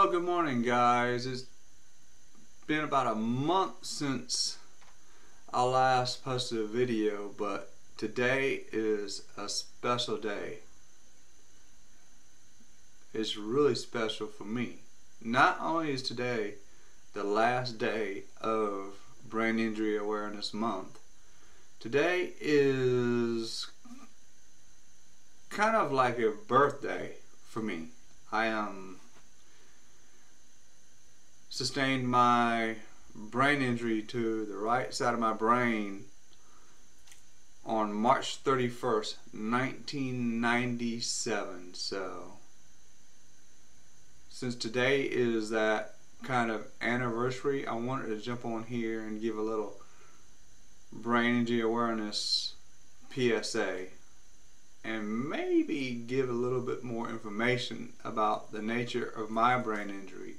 Well, good morning, guys. It's been about a month since I last posted a video, but today is a special day. It's really special for me. Not only is today the last day of Brain Injury Awareness Month, today is kind of like a birthday for me. I sustained my brain injury to the right side of my brain on March 31st, 1997. So since today is that kind of anniversary, I wanted to jump on here and give a little brain injury awareness PSA and maybe give a little bit more information about the nature of my brain injury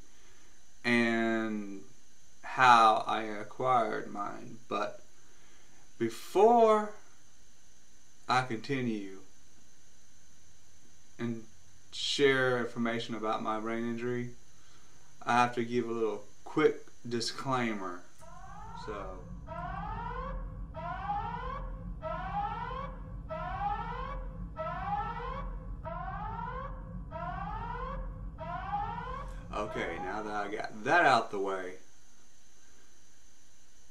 and how I acquired mine. But before I continue and share information about my brain injury, I have to give a little quick disclaimer. Okay, now that I got that out the way,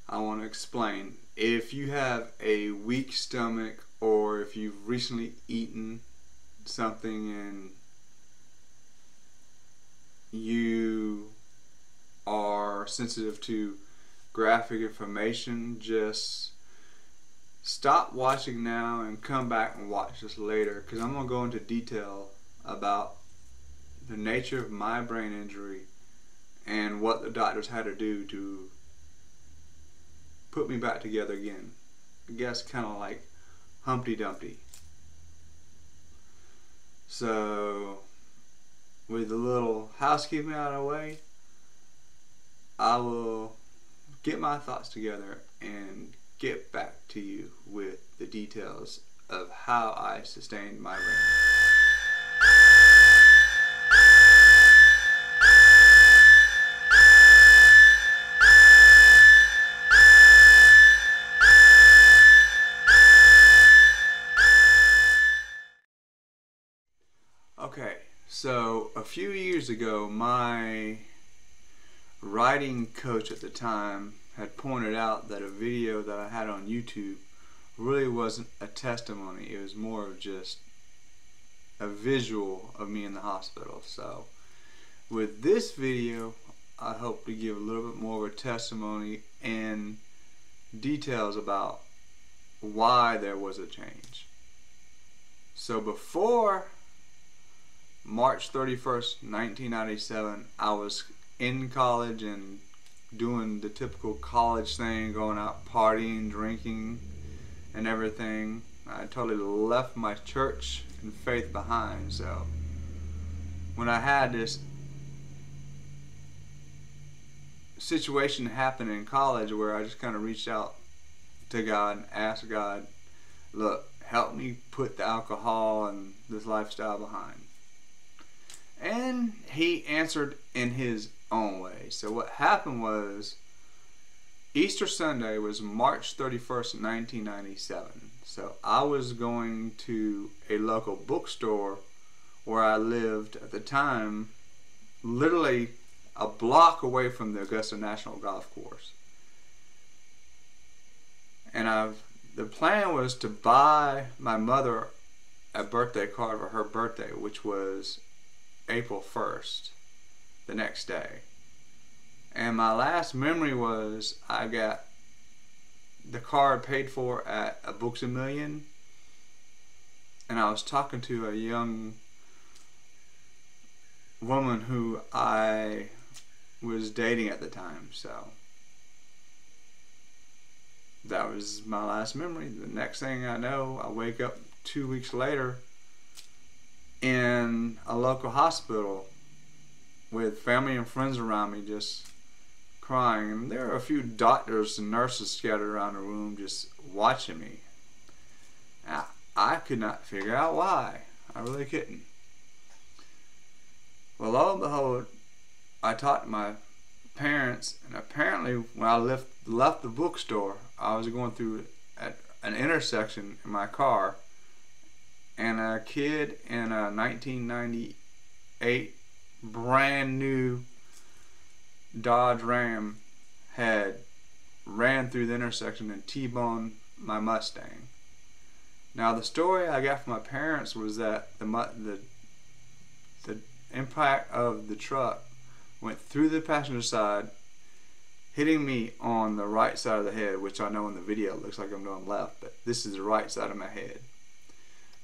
I want to explain. If you have a weak stomach, or if you've recently eaten something and you are sensitive to graphic information, just stop watching now and come back and watch this later, because I'm going to go into detail about the nature of my brain injury and what the doctors had to do to put me back together again. I guess kind of like Humpty Dumpty. So with a little housekeeping out of the way, I will get my thoughts together and get back to you with the details of how I sustained my brain. Okay, so a few years ago, my writing coach at the time had pointed out that a video that I had on YouTube really wasn't a testimony. It was more of just a visual of me in the hospital. So with this video, I hope to give a little bit more of a testimony and details about why there was a change. So before March 31st, 1997, I was in college and doing the typical college thing, going out partying, drinking, and everything. I totally left my church and faith behind. So when I had this situation happen in college where I just kind of reached out to God and asked God, look, help me put the alcohol and this lifestyle behind. And he answered in his own way. So what happened was, Easter Sunday was March 31st, 1997. So I was going to a local bookstore where I lived at the time, literally a block away from the Augusta National Golf Course. And the plan was to buy my mother a birthday card for her birthday, which was April 1st, the next day. And my last memory was I got the card paid for at a Books A Million, and I was talking to a young woman who I was dating at the time. So that was my last memory. The next thing I know, I wake up 2 weeks later in a local hospital with family and friends around me, just crying. And there are a few doctors and nurses scattered around the room just watching me. I could not figure out why. I really couldn't. Well, lo and behold, I talked to my parents, and apparently when I left the bookstore, I was going through at an intersection in my car, and a kid in a 1998 brand new Dodge Ram had ran through the intersection and T-boned my Mustang. Now the story I got from my parents was that the impact of the truck went through the passenger side, hitting me on the right side of the head, which I know in the video looks like I'm doing left, but this is the right side of my head.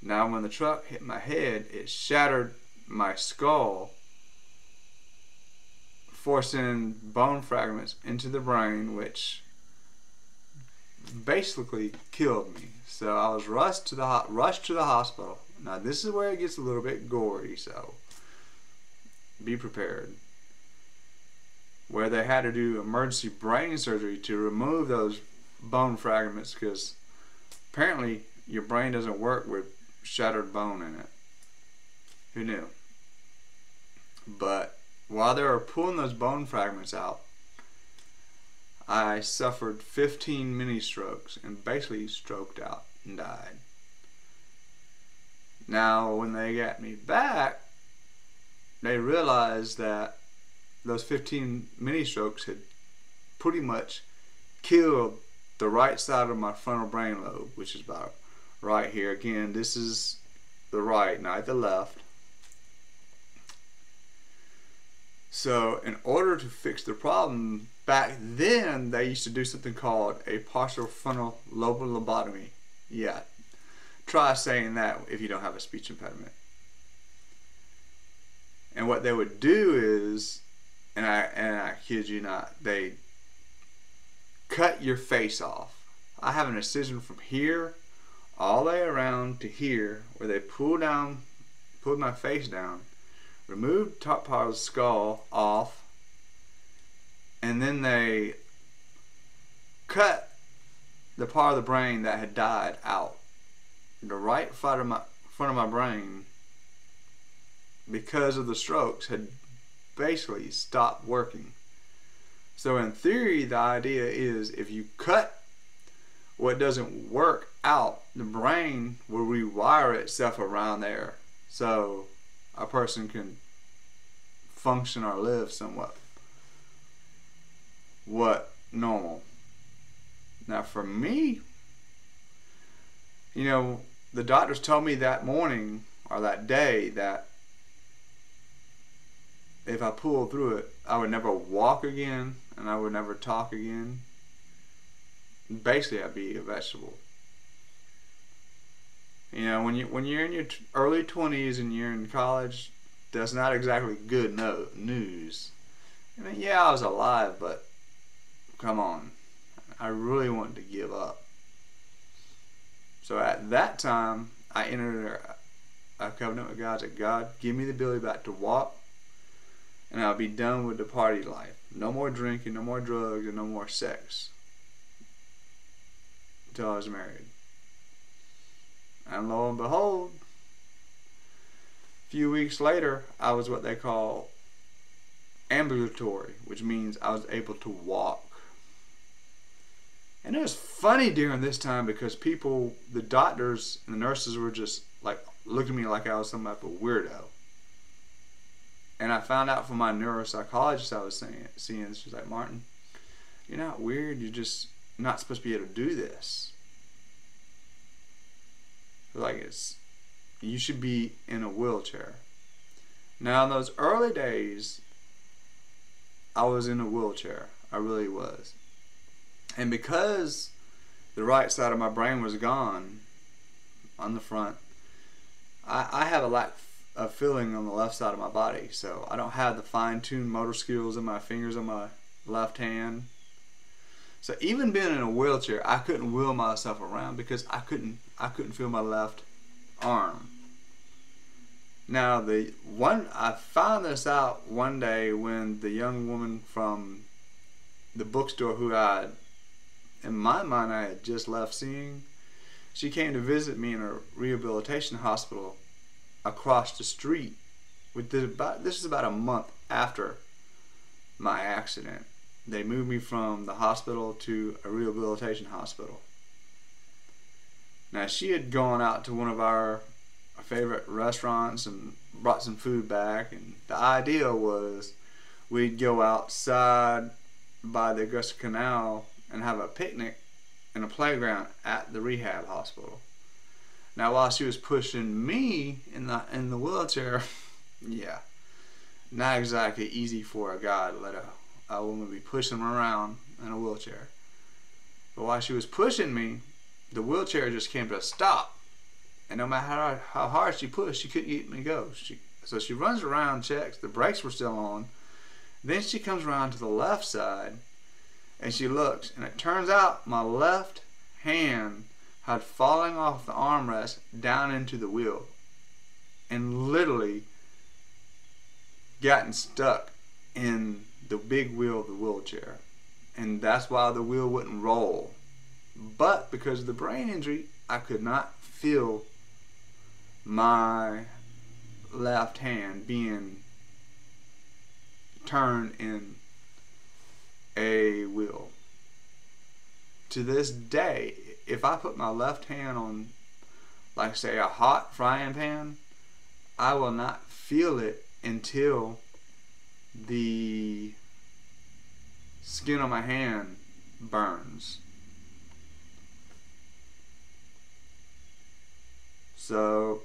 Now when the truck hit my head, it shattered my skull, forcing bone fragments into the brain, which basically killed me. So I was rushed to the hospital. Now this is where it gets a little bit gory, so be prepared. Where they had to do emergency brain surgery to remove those bone fragments, because apparently your brain doesn't work with shattered bone in it. Who knew? But while they were pulling those bone fragments out, I suffered 15 mini strokes and basically stroked out and died. Now when they got me back, they realized that those 15 mini strokes had pretty much killed the right side of my frontal brain lobe, which is about right here. Again, this is the right, not the left. So in order to fix the problem, back then they used to do something called a partial frontal lobe lobotomy. Yeah, try saying that if you don't have a speech impediment. And what they would do is, and I kid you not, they cut your face off. I have an incision from here all the way around to here, where they pulled my face down, removed top part of the skull off, and then they cut the part of the brain that had died out. The right front of my brain, because of the strokes, had basically stopped working. So in theory, the idea is if you cut what doesn't work out, the brain will rewire itself around there, so a person can function or live somewhat normal. Now for me, you know, the doctors told me that morning or that day that if I pulled through it, I would never walk again and I would never talk again. Basically, I'd be a vegetable. You know, when you're in your early 20s and you're in college, that's not exactly good news. I mean, yeah, I was alive, but come on, I really wanted to give up. So at that time, I entered a covenant with God that God give me the ability back to walk, and I'll be done with the party life. No more drinking, no more drugs, and no more sex until I was married. And lo and behold, a few weeks later, I was what they call ambulatory, which means I was able to walk. And it was funny during this time because people, the doctors and the nurses were just like looking at me like I was some type of weirdo. And I found out from my neuropsychologist I was seeing, she was like, Martin, you're not weird, you're just not supposed to be able to do this. Like you should be in a wheelchair. Now in those early days, I was in a wheelchair. I really was. And because the right side of my brain was gone on the front, I have a lack of feeling on the left side of my body. So I don't have the fine-tuned motor skills in my fingers on my left hand. So even being in a wheelchair, I couldn't wheel myself around because I couldn't feel my left arm. Now I found this out one day when the young woman from the bookstore who in my mind I had just left seeing, she came to visit me in a rehabilitation hospital across the street. This is about a month after my accident. They moved me from the hospital to a rehabilitation hospital. Now, she had gone out to one of our favorite restaurants and brought some food back, and the idea was we'd go outside by the Augusta Canal and have a picnic in a playground at the rehab hospital. Now, while she was pushing me in the wheelchair, yeah, not exactly easy for a guy to let a woman be pushing him around in a wheelchair. But while she was pushing me, the wheelchair just came to a stop. And no matter how hard she pushed, she couldn't get me to go. So she runs around, checks, the brakes were still on. Then she comes around to the left side, and she looks, and it turns out my left hand had fallen off the armrest down into the wheel and literally gotten stuck in the big wheel of the wheelchair. And that's why the wheel wouldn't roll. But because of the brain injury, I could not feel my left hand being turned in a wheel. To this day, if I put my left hand on, like say, a hot frying pan, I will not feel it until the skin on my hand burns. So,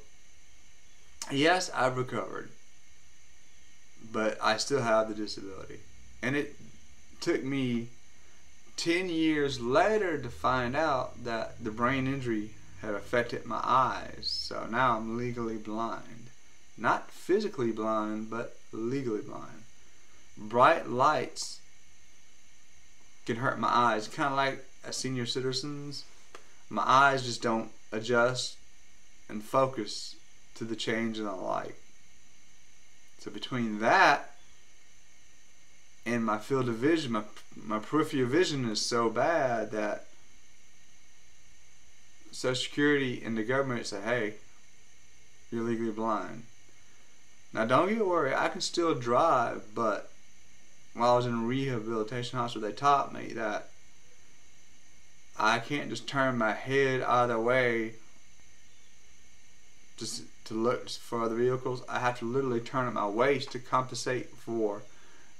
yes, I've recovered, but I still have the disability. And it took me 10 years later to find out that the brain injury had affected my eyes. So now I'm legally blind. Not physically blind, but legally blind. Bright lights can hurt my eyes, kind of like as senior citizens. My eyes just don't adjust and focus to the change in the light. So between that and my field of vision, my peripheral vision is so bad that Social Security and the government say, hey, you're legally blind. Now don't get worried, I can still drive, but while I was in a rehabilitation hospital, they taught me that I can't just turn my head either way just to look for other vehicles. I have to literally turn at my waist to compensate for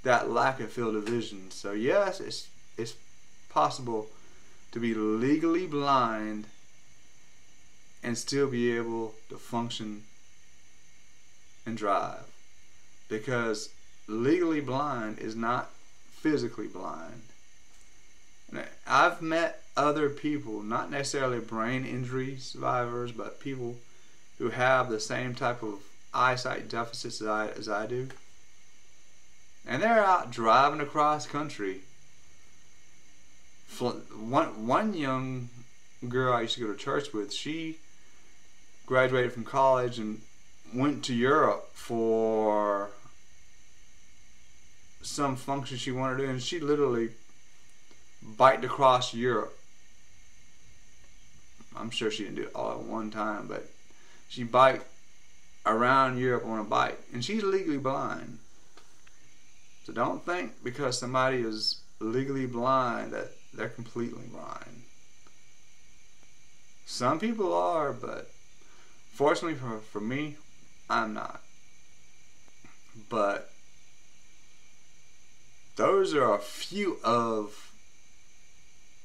that lack of field of vision. So yes, it's possible to be legally blind and still be able to function and drive, because legally blind is not physically blind. And I've met other people, not necessarily brain injury survivors, but people who have the same type of eyesight deficits as I do. And they're out driving across country. One young girl I used to go to church with, she graduated from college and went to Europe for some function she wanted to do, and she literally biked across Europe. I'm sure she didn't do it all at one time, but she biked around Europe on a bike, and she's legally blind. So don't think because somebody is legally blind that they're completely blind. Some people are, but fortunately for me, I'm not. But those are a few of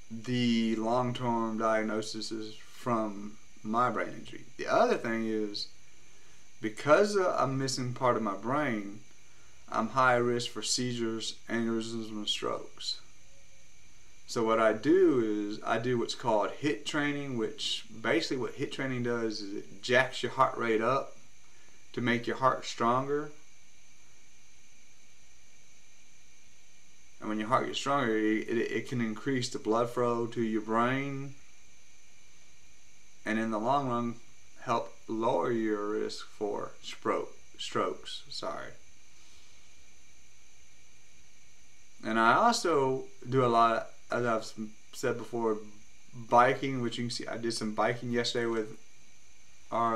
the long-term diagnoses from my brain injury. The other thing is, because I'm missing part of my brain, I'm high risk for seizures, aneurysms, and strokes. So what I do is I do what's called HIIT training, which basically what HIIT training does is it jacks your heart rate up to make your heart stronger. And when your heart gets stronger, it can increase the blood flow to your brain, and in the long run help lower your risk for strokes. And I also do a lot of, as I've said before, biking, which you can see I did some biking yesterday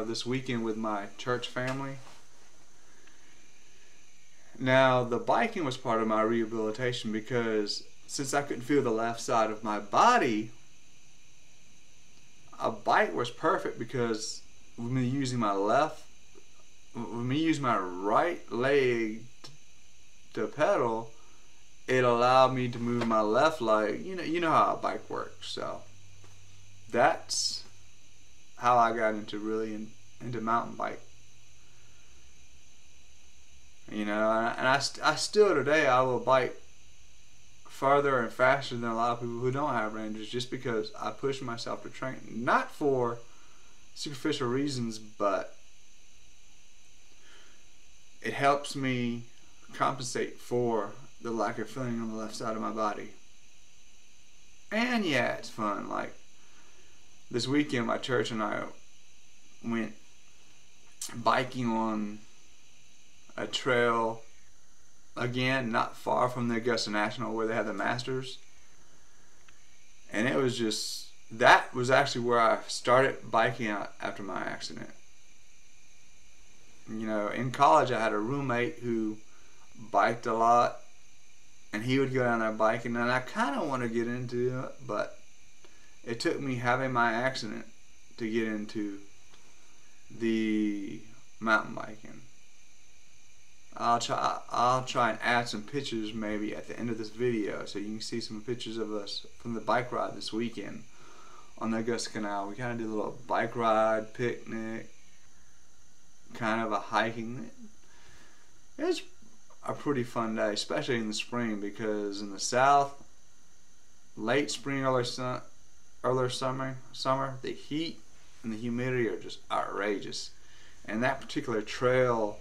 this weekend with my church family. Now, the biking was part of my rehabilitation because since I couldn't feel the left side of my body, a bike was perfect because with me using my right leg to pedal, it allowed me to move my left leg. You know how a bike works. So that's how I got into mountain bike. And I still today I will bike farther and faster than a lot of people who don't have Rangers, just because I push myself to train, not for superficial reasons, but it helps me compensate for the lack of feeling on the left side of my body. And yeah, it's fun. Like this weekend, my church and I went biking on a trail, again, not far from the Augusta National where they have the Masters. And that was actually where I started biking out after my accident. In college I had a roommate who biked a lot, and he would go down there biking, and I kind of want to get into it, but it took me having my accident to get into the mountain biking. I'll try and add some pictures maybe at the end of this video so you can see some pictures of us from the bike ride this weekend on the Augusta Canal. We kind of did a little bike ride, picnic, kind of a hiking. It was a pretty fun day, especially in the spring, because in the south, late spring, early summer, the heat and the humidity are just outrageous. And that particular trail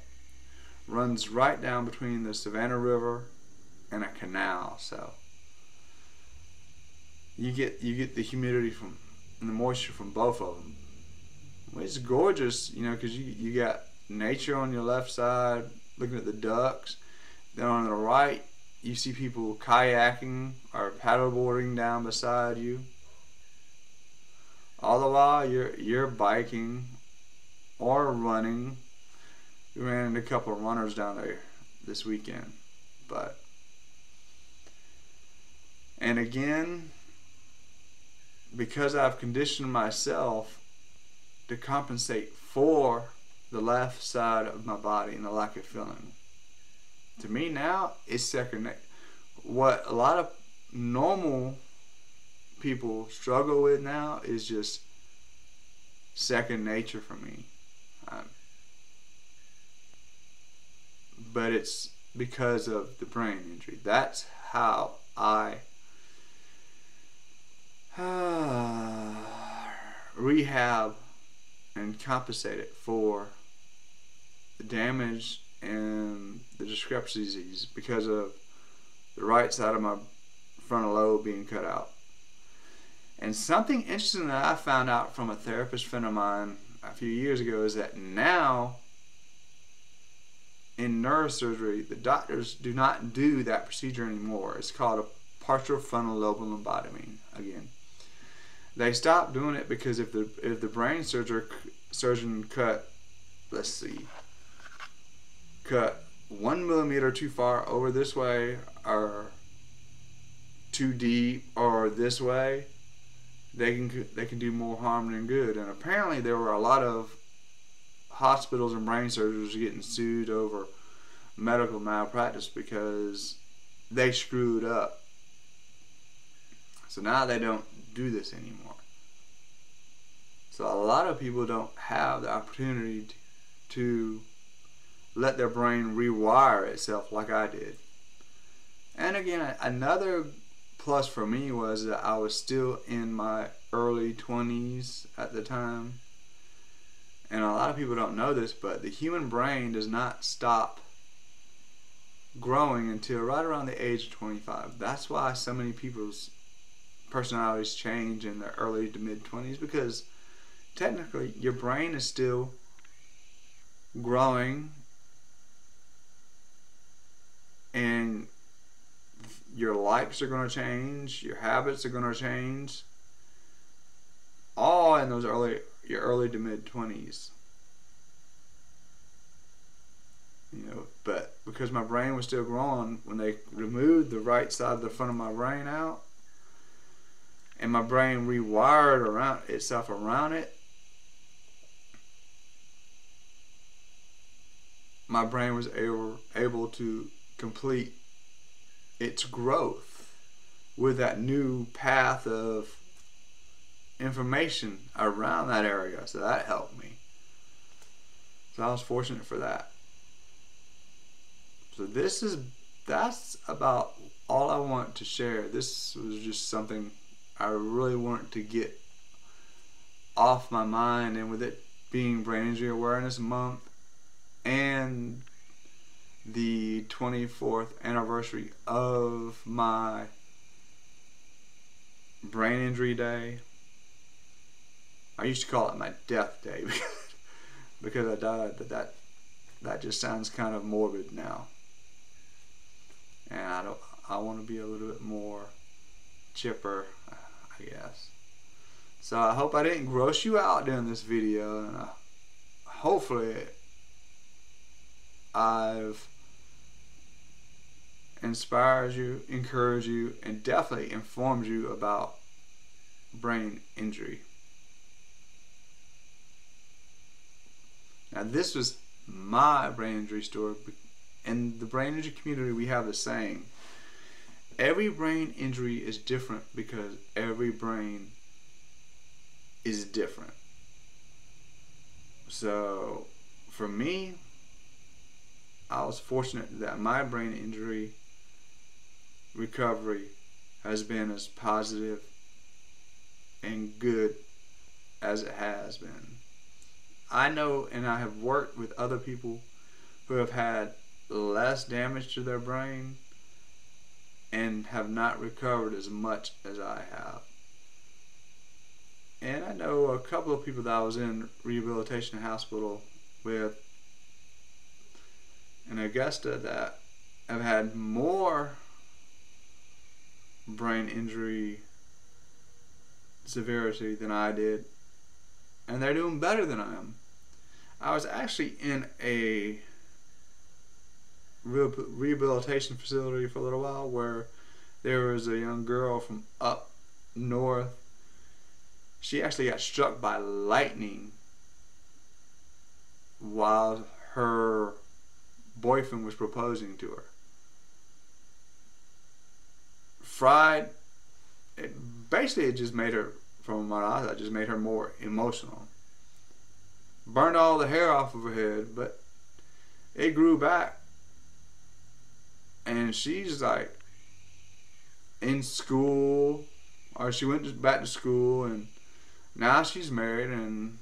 runs right down between the Savannah River and a canal, so you get the humidity and the moisture from both of them. It's gorgeous, because you got nature on your left side, looking at the ducks. Then on the right, you see people kayaking or paddleboarding down beside you. All the while you're biking or running. We ran into a couple of runners down there this weekend. And again, because I've conditioned myself to compensate for the left side of my body and the lack of feeling, to me now it's second nature. What a lot of normal people struggle with now is just second nature for me. But it's because of the brain injury. That's how I rehab and compensate it for the damage and the discrepancies because of the right side of my frontal lobe being cut out. And something interesting that I found out from a therapist friend of mine a few years ago is that now in neurosurgery, the doctors do not do that procedure anymore. It's called a partial frontal lobe lobotomy. Again, they stopped doing it because if the brain surgeon cut 1 millimeter too far over this way or too deep or this way, they can do more harm than good. And apparently there were a lot of hospitals and brain surgeons getting sued over medical malpractice because they screwed up. So now they don't do this anymore. So a lot of people don't have the opportunity to let their brain rewire itself like I did. And again, another plus for me was that I was still in my early 20s at the time. And a lot of people don't know this, but the human brain does not stop growing until right around the age of 25. That's why so many people's personalities change in their early to mid 20s, because technically your brain is still growing and your likes are going to change, your habits are going to change, all in those your early to mid 20s. But because my brain was still growing, when they removed the right side of the front of my brain out, and my brain rewired around itself around it, my brain was able to complete its growth with that new path of information around that area. So that helped me. So I was fortunate for that. So that's about all I want to share. This was just something I really wanted to get off my mind, and with it being Brain Injury Awareness Month and the 24th anniversary of my brain injury day. I used to call it my death day because I died, but that just sounds kind of morbid now. And I want to be a little bit more chipper, I guess. So I hope I didn't gross you out during this video, and hopefully I've inspired you, encouraged you, and definitely informed you about brain injury. Now this was my brain injury story. In the brain injury community, we have the saying, every brain injury is different because every brain is different. So for me, I was fortunate that my brain injury recovery has been as positive and good as it has been. I know, and I have worked with other people who have had less damage to their brain and have not recovered as much as I have. And I know a couple of people that I was in rehabilitation hospital with in Augusta that have had more brain injury severity than I did, and they're doing better than I am. I was actually in a rehabilitation facility for a little while where there was a young girl from up north. She actually got struck by lightning while her boyfriend was proposing to her. Fried, it just made her, from what I thought, just made her more emotional. Burned all the hair off of her head, but it grew back. And she's like in school, or she went back to school, and now she's married and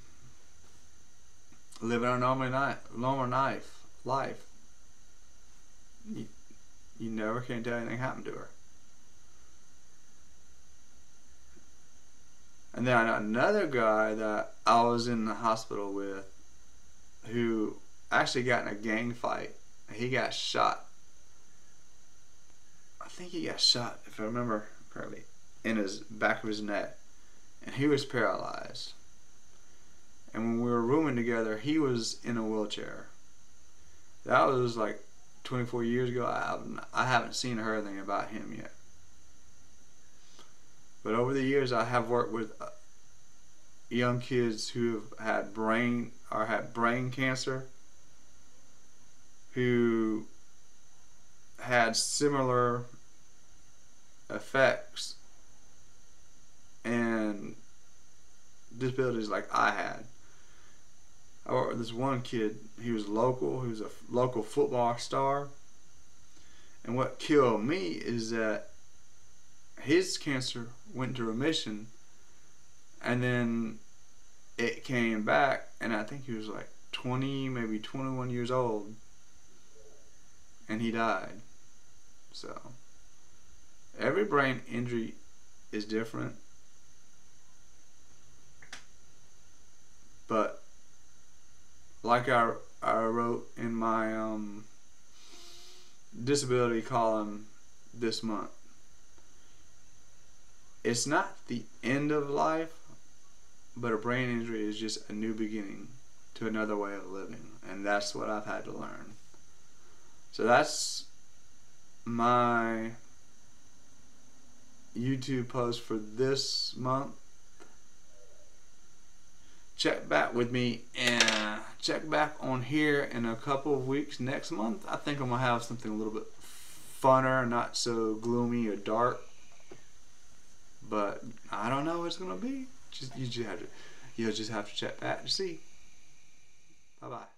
living a normal life. You never can tell anything happened to her. And then another guy that I was in the hospital with, who actually got in a gang fight. He got shot. I think he got shot, if I remember correctly, in his back of his neck, and he was paralyzed. And when we were rooming together, he was in a wheelchair. That was like 24 years ago. I haven't seen or heard anything about him yet. But over the years, I have worked with young kids who have had brain cancer, who had similar effects and disabilities like I had. I worked with this one kid. He was local. He was a local football star. And what killed me is that his cancer went into remission, and then it came back, and I think he was like 20, maybe 21 years old, and he died. So every brain injury is different, but like I wrote in my disability column this month, it's not the end of life, but a brain injury is just a new beginning to another way of living, and that's what I've had to learn. So that's my YouTube post for this month. Check back with me and check back on here in a couple of weeks. Next month, I think I'm gonna have something a little bit funner, not so gloomy or dark. But I don't know what it's gonna be. You'll just have to check back to see. Bye bye.